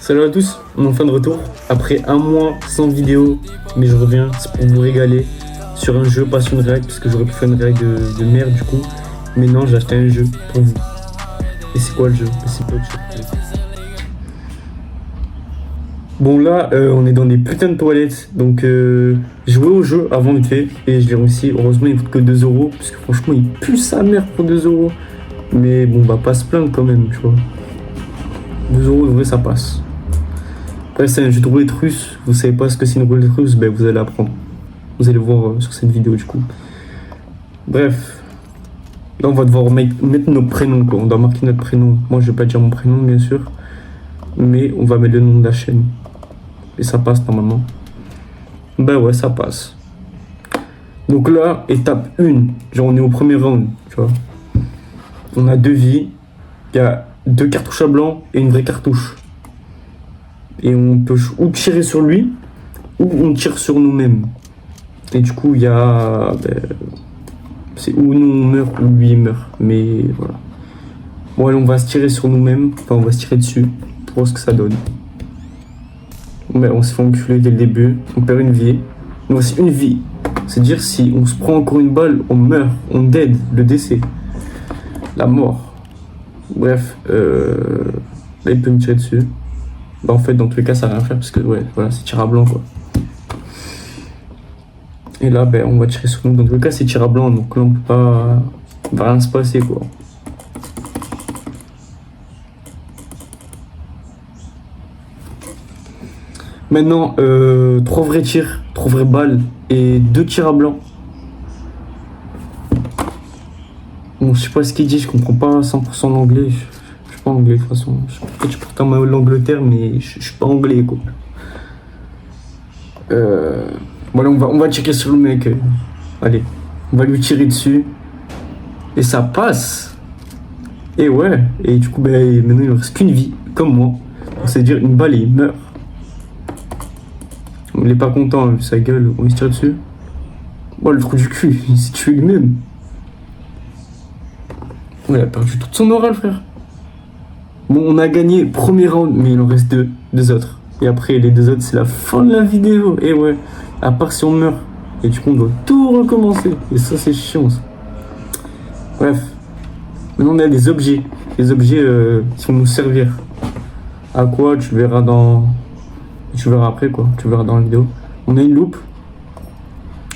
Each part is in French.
Salut à tous, on est en fin de retour. Après un mois sans vidéo, mais je reviens, c'est pour vous régaler sur un jeu, pas sur une règle, parce que j'aurais pu faire une règle de merde du coup. Mais non, j'ai acheté un jeu pour vous. Et c'est quoi le jeu? C'est pas le jeu. Bon là, on est dans des putains de toilettes, donc j'ai joué au jeu avant vite fait, et je l'ai réussi. Heureusement, il coûte que 2 euros, parce que franchement, il pue sa mère pour 2 euros. Mais bon, on va pas se plaindre quand même, tu vois. 2 euros, en vrai, ça passe. Après, c'est un jeu de roulette russe. Vous savez pas ce que c'est une roulette russe? Ben, vous allez apprendre. Vous allez voir sur cette vidéo, du coup. Bref. Là, on va devoir mettre nos prénoms, quoi. On doit marquer notre prénom. Moi, je vais pas dire mon prénom, bien sûr. Mais on va mettre le nom de la chaîne. Et ça passe, normalement. Ben ouais, ça passe. Donc là, étape 1. Genre, on est au premier round, tu vois. On a 2 vies. Il y a 2 cartouches à blanc et une vraie cartouche. Et on peut ou tirer sur lui, ou on tire sur nous-mêmes. Et du coup, il y a... c'est ou nous on meurt, ou lui il meurt. Mais voilà. Bon, allez, on va se tirer sur nous-mêmes. Enfin, on va se tirer dessus, pour voir ce que ça donne. Mais on se fait enculer dès le début. On perd une vie. Nous voici une vie. C'est-à-dire, si on se prend encore une balle, on meurt. On dead, le décès. La mort. Bref, là, il peut me tirer dessus. Bah en fait dans tous les cas ça va rien faire parce que ouais voilà c'est tir à blanc quoi. Et là ben on va tirer sur nous, dans tous les cas c'est tir à blanc donc là on peut pas, il va rien se passer quoi. Maintenant 3 vrais tirs, 3 vraies balles et 2 tirs à blanc. Bon je sais pas ce qu'il dit, je comprends pas 100% l'anglais. Je suis pas anglais de toute façon. Peut-être je porte l'Angleterre, mais je suis pas anglais quoi. Voilà, on va checker sur le mec. Allez, on va lui tirer dessus. Et ça passe. Et ouais, et du coup, ben, maintenant il ne reste qu'une vie, comme moi. C'est-à-dire une balle et il meurt. Il est pas content, hein, sa gueule, on se tire dessus. Oh, le trou du cul, il s'est tué lui-même. Il a perdu toute son aura, le frère. Bon, on a gagné premier round, mais il en reste deux autres. Et après, les 2 autres, c'est la fin de la vidéo. Et ouais, à part si on meurt. Et du coup, on doit tout recommencer. Et ça, c'est chiant, ça. Bref. Maintenant, on a des objets. Les objets qui vont nous servir. À quoi? Tu verras dans... Tu verras après, quoi. Tu verras dans la vidéo. On a une loupe.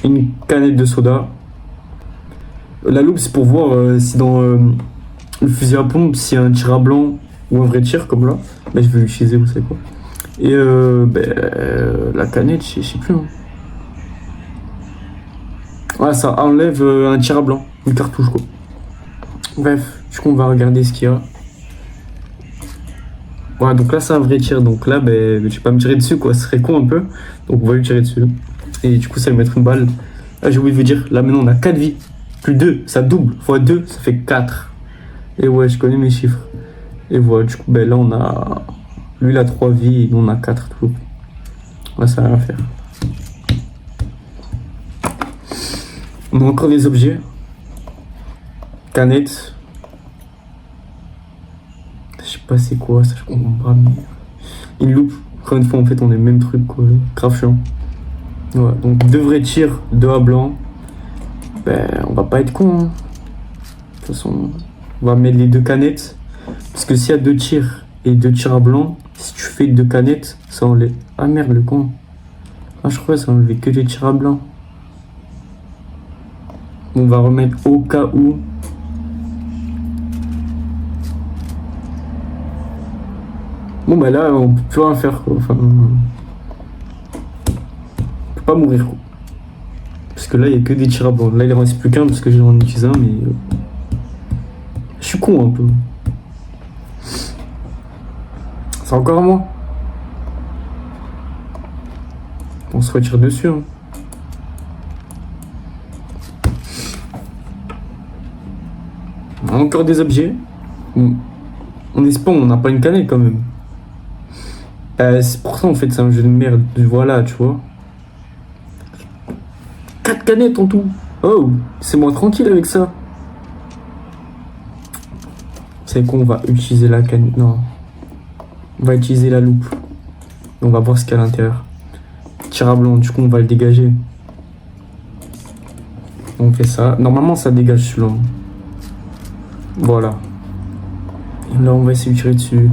Une canette de soda. La loupe, c'est pour voir si dans le fusil à pompe, s'il y a un tir à blanc ou un vrai tir, comme là. Là, je vais l'utiliser, vous savez quoi. Et la canette, je sais plus. Hein. Ouais, ça enlève un tir à blanc, une cartouche quoi. Bref, du coup on va regarder ce qu'il y a. Voilà, donc là c'est un vrai tir, donc là je vais pas me tirer dessus quoi, ce serait con un peu. Donc on va lui tirer dessus. Et du coup ça va mettre une balle. Là j'ai oublié de vous dire, là maintenant on a 4 vies. Plus 2, ça double, fois 2, ça fait 4. Et ouais, je connais mes chiffres. Et voilà, du coup là on a... Lui il a 3 vies et nous on a 4 toujours. Là ça va rien faire. On a encore des objets. Canette. Je sais pas c'est quoi ça, je comprends pas. Mais... Une loupe. Encore une fois en fait on est le même truc quoi. Grave chiant. Voilà, donc 2 vrais tirs, 2 à blanc. On va pas être con. Hein. De toute façon, on va mettre les 2 canettes. Parce que s'il y a 2 tirs et 2 tirs à blanc, si tu fais 2 canettes, ça enlève. Ah merde le con. Ah je crois que ça enlevait que les tirs à blanc. On va remettre au cas où. Bon bah là on peut plus rien faire quoi. Enfin, on peut pas mourir quoi. Parce que là il y a que des tirs à blanc. Là il en reste plus qu'un parce que j'en utilise un mais je suis con un peu. C'est encore à moi. On se retire dessus hein. On a encore des objets. On est spawn, on n'a pas une canette quand même. C'est pour ça en fait c'est un jeu de merde. Voilà tu vois. 4 canettes en tout. Oh, c'est moi tranquille avec ça. C'est qu'on va utiliser la canette. Non. On va utiliser la loupe. On va voir ce qu'il y a à l'intérieur. Tir à blanc, du coup on va le dégager. On fait ça. Normalement ça dégage celui-là. Voilà. Et là on va essayer de tirer dessus.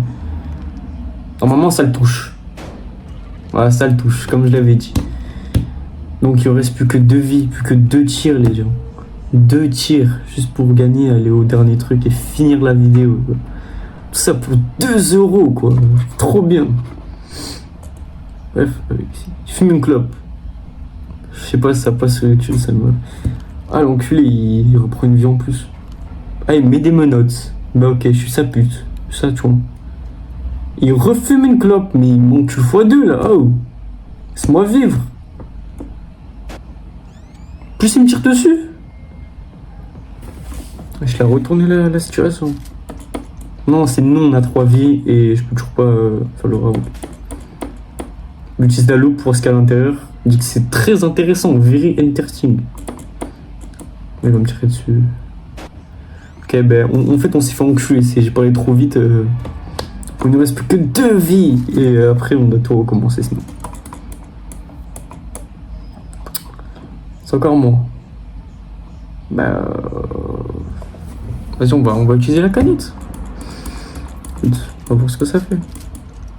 Normalement ça le touche. Voilà, ça le touche, comme je l'avais dit. Donc il ne reste plus que 2 vies, plus que 2 tirs les gens. 2 tirs, juste pour gagner, aller au dernier truc et finir la vidéo. Quoi. Tout ça pour 2 € quoi. Trop bien. Bref, il fume une clope. Je sais pas si ça passe sur YouTube, ça me... Ah l'enculé, il reprend une vie en plus. Ah il met des menottes. Bah ok, je suis sa pute. Ça tu vois. Il refume une clope, mais il monte x2 là. Oh. Laisse-moi vivre. Plus il me tire dessus. Je l'ai retourné la situation. Non, c'est nous, on a 3 vies et je peux toujours pas faire le round. Il utilise la loupe pour voir ce qu'il y a à l'intérieur. Il dit que c'est très intéressant, very interesting. Il va me tirer dessus. Ok, ben en fait on s'est fait enculer. J'ai parlé trop vite. Il ne reste plus que 2 vies. Et après on doit tout recommencer sinon. C'est encore moi. Bah. Vas-y, on va utiliser la canette. Écoute, on va voir ce que ça fait.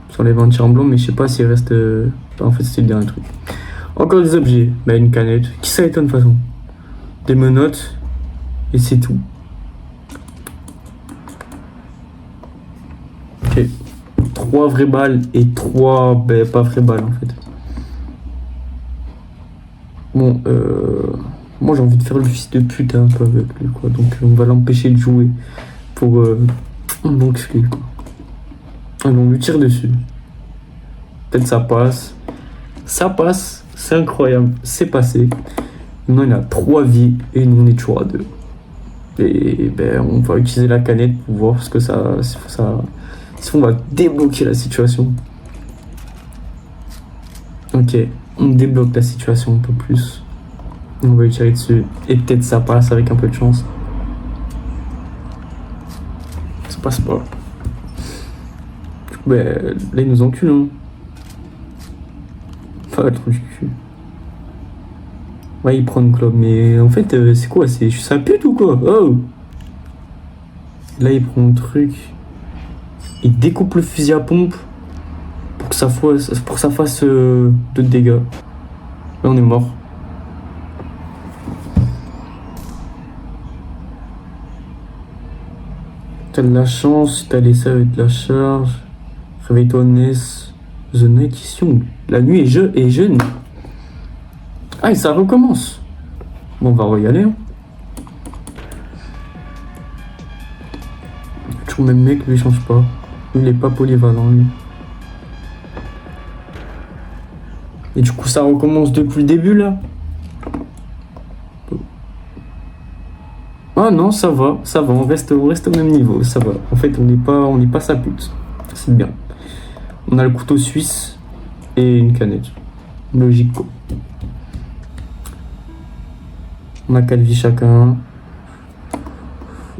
Ça enlève un tir en blanc, mais je sais pas s'il reste. En fait, c'était le dernier truc. Encore des objets. Bah, une canette. Qui ça étonne de toute façon. Des menottes. Et c'est tout. Ok. 3 vraies balles et 3 ben, pas vraies balles en fait. Bon, moi j'ai envie de faire le fils de pute un peu avec lui quoi. Donc on va l'empêcher de jouer pour l'enculer quoi. Alors on lui tire dessus. Peut-être ça passe. Ça passe, c'est incroyable, c'est passé. Maintenant il a 3 vies et nous on est toujours à 2. Et ben on va utiliser la canette pour voir ce que ça. Si on va débloquer la situation. Ok, on débloque la situation un peu plus. On va lui tirer dessus. Et peut-être ça passe avec un peu de chance. Ça passe pas. Du coup, ben, là il nous encule. Hein. Enfin, le trou du cul. Ouais, il prend une clope. Mais en fait, c'est quoi? Je suis sa pute ou quoi? Oh! Là il prend un truc. Il découpe le fusil à pompe pour que ça fasse de dégâts. Là on est mort. T'as de la chance, t'as laissé avec de la charge. Réveille-toi Ness. The night is young. La nuit est jeune. Ah et ça recommence. Bon on va y aller. Hein. Toujours le même mec, lui il change pas. Il est pas polyvalent lui. Et du coup ça recommence depuis le début là. Ah non ça va, on reste au même niveau, ça va. En fait on n'est pas sa pute. C'est bien. On a le couteau suisse et une canette. Logique quoi. On a 4 vies chacun.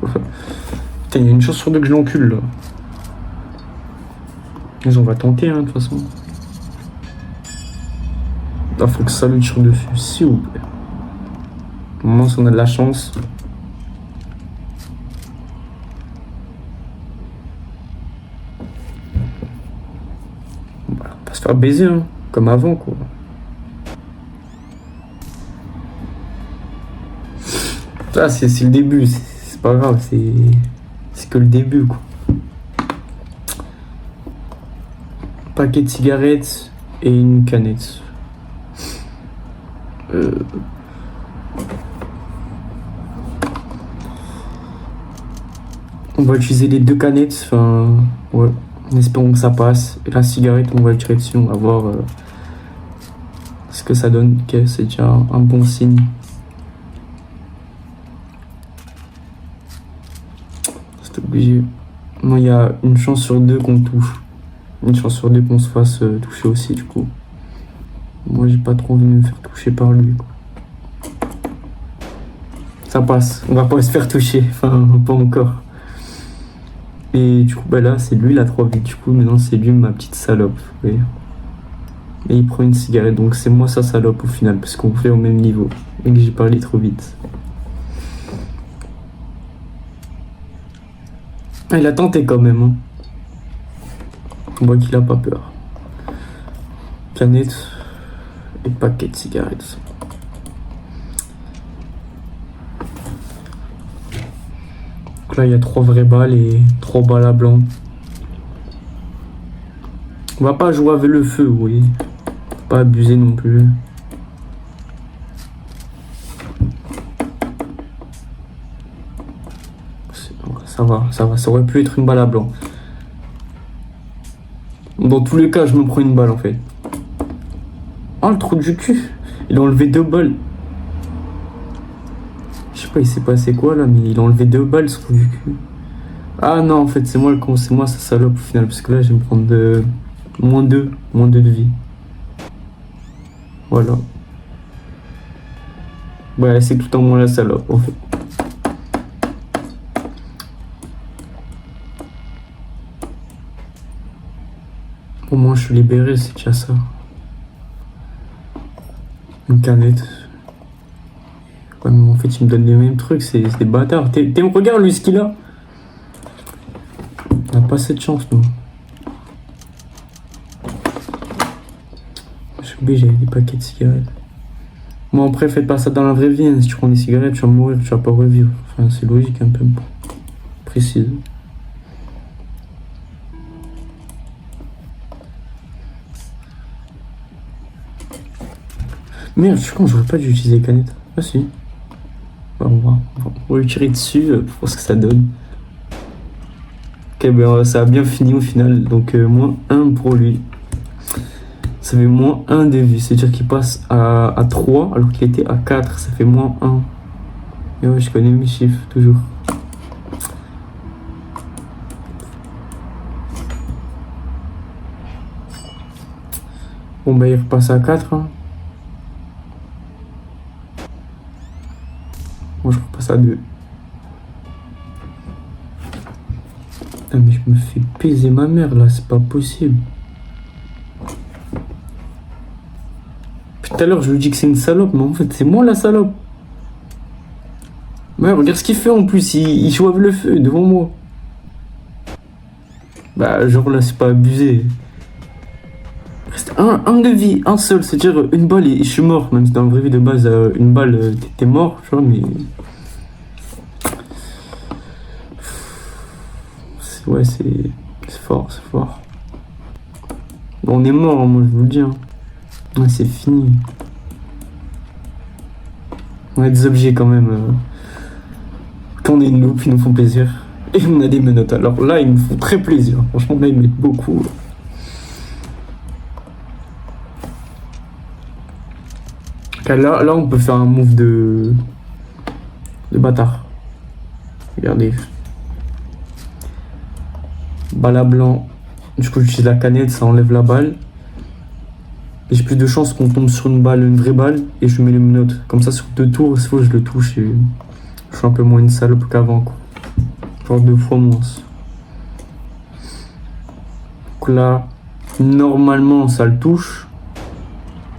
Putain, il y a une chance sur 2 que je l'encule là. Mais on va tenter hein, de toute façon. Là faut que ça lui tire dessus, s'il vous plaît. Au moment si on a de la chance. On va pas se faire baiser hein, comme avant quoi. Ça c'est le début, c'est pas grave, c'est que le début quoi. Paquet de cigarettes et une canette. On va utiliser les 2 canettes, enfin ouais, en espérant que ça passe. Et la cigarette on va le tirer dessus, on va voir ce que ça donne. Ok, c'est déjà un bon signe. C'est obligé. Non, il y a une chance sur 2 qu'on touche. Une chance sur 2 qu'on se fasse toucher aussi du coup. Moi j'ai pas trop envie de me faire toucher par lui quoi. Ça passe, on va pas se faire toucher, enfin pas encore. Et du coup bah là c'est lui la 3 vies, du coup maintenant c'est lui ma petite salope. Vous voyez. Et il prend une cigarette, donc c'est moi sa salope au final, parce qu'on fait au même niveau. Et que j'ai parlé trop vite. Ah, il a tenté quand même. Hein. On voit qu'il a pas peur. Canette et paquet de cigarettes. Donc là, il y a 3 vraies balles et 3 balles à blanc. On va pas jouer avec le feu, oui. Faut pas abuser non plus. Ça va, ça va. Ça aurait pu être une balle à blanc. Dans tous les cas, je me prends une balle en fait. Oh, le trou du cul. Il a enlevé 2 balles. Je sais pas, il s'est passé quoi là, mais il a enlevé 2 balles, ce trou du cul. Ah non, en fait, c'est moi le con, c'est moi sa salope au final, parce que là, je vais me prendre moins 2 de vie. Voilà. Ouais, c'est tout en moins la salope en fait. Au moins, je suis libéré, c'est déjà ça. Une canette. Ouais, mais en fait, il me donne les mêmes trucs, c'est des bâtards. Regarde lui ce qu'il a. On n'a pas cette chance, nous. Je suis obligé, j'avais des paquets de cigarettes. Moi, après, faites pas ça dans la vraie vie. Hein. Si tu prends des cigarettes, tu vas mourir, tu vas pas revivre. Enfin, c'est logique un peu. Précise. Merde, je suis con, j'aurais pas dû utiliser les canettes. Ah si. Bah, on va lui tirer dessus pour voir ce que ça donne. Ok, ben ça a bien fini au final. Donc, moins 1 pour lui. Ça fait moins 1 de vie. C'est-à-dire qu'il passe à 3 alors qu'il était à 4. Ça fait moins 1. Et ouais, je connais mes chiffres, toujours. Bon, bah, il repasse à 4. Hein. Moi, je repasse à 2. Ah, mais je me fais baiser ma mère, là. C'est pas possible. Tout à l'heure, je lui dis que c'est une salope, mais en fait, c'est moi la salope. Ouais, regarde ce qu'il fait en plus. Il joue avec le feu devant moi. Bah, genre là, c'est pas abusé. Reste un de vie, un seul, c'est-à-dire une balle et je suis mort. Même si dans la vraie vie de base, une balle, t'es mort, tu vois, mais. Ouais, c'est fort, c'est fort. Bon, on est mort, hein, moi, je vous le dis. Hein. Ouais, c'est fini. On a des objets quand même. Quand on est une loupe, ils nous font plaisir. Et on a des menottes. Alors là, ils nous font très plaisir. Franchement, là, ils mettent beaucoup. Là, on peut faire un move de bâtard. Regardez. Balle à blanc. Du coup, j'utilise la canette, ça enlève la balle. Et j'ai plus de chance qu'on tombe sur une balle, une vraie balle, et je mets les menottes. Comme ça, sur 2 tours, s'il faut, je le touche et je suis un peu moins une salope qu'avant, quoi. Genre 2 fois moins. Donc là, normalement, ça le touche.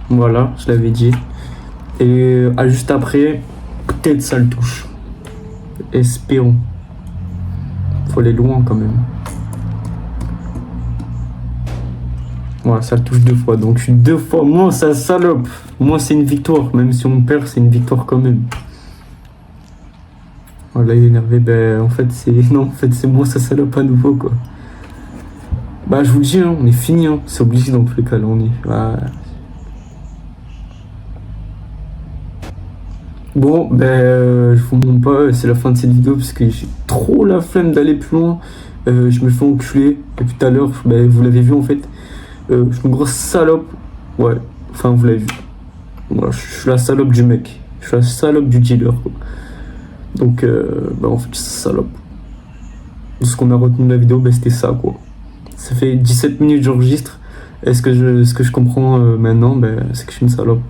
Voilà, je l'avais dit. Et juste après, peut-être ça le touche. Espérons. Faut aller loin quand même. Voilà, ça le touche 2 fois. Donc je suis 2 fois moins sa salope. Moi, c'est une victoire. Même si on perd, c'est une victoire quand même. Voilà, il est énervé. Ben, en fait, c'est. Non, en fait, c'est moi sa salope à nouveau, quoi. Bah, je vous le dis, hein, on est fini. Hein. C'est obligé dans tous les cas, là, on est. Voilà. Bon, ben, je vous montre pas, c'est la fin de cette vidéo parce que j'ai trop la flemme d'aller plus loin. Je me fais enculer depuis tout à l'heure, ben, vous l'avez vu en fait. Je suis une grosse salope. Ouais, enfin, vous l'avez vu. Voilà, je suis la salope du mec. Je suis la salope du dealer, quoi. Donc, ben, en fait, salope. Ce qu'on a retenu de la vidéo, ben, c'était ça, quoi. Ça fait 17 minutes que j'enregistre. Ce que je comprends maintenant, ben, c'est que je suis une salope.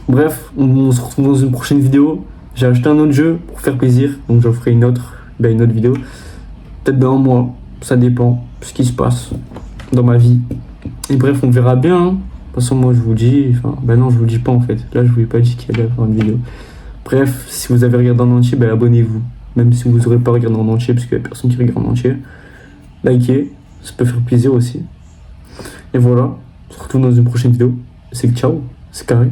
Bref, on se retrouve dans une prochaine vidéo. J'ai acheté un autre jeu pour faire plaisir, donc j'en ferai une autre vidéo. Peut-être dans un mois, ça dépend de ce qui se passe dans ma vie. Et bref, on verra bien. Hein. toute façon, moi je vous dis, enfin, bah non, je vous dis pas en fait. Là, je vous ai pas dit qu'il y allait avoir une vidéo. Bref, si vous avez regardé en entier, bah abonnez-vous. Même si vous aurez pas regardé en entier, parce qu'il y a personne qui regarde en entier. Likez, ça peut faire plaisir aussi. Et voilà, on se retrouve dans une prochaine vidéo. C'est que ciao, c'est carré.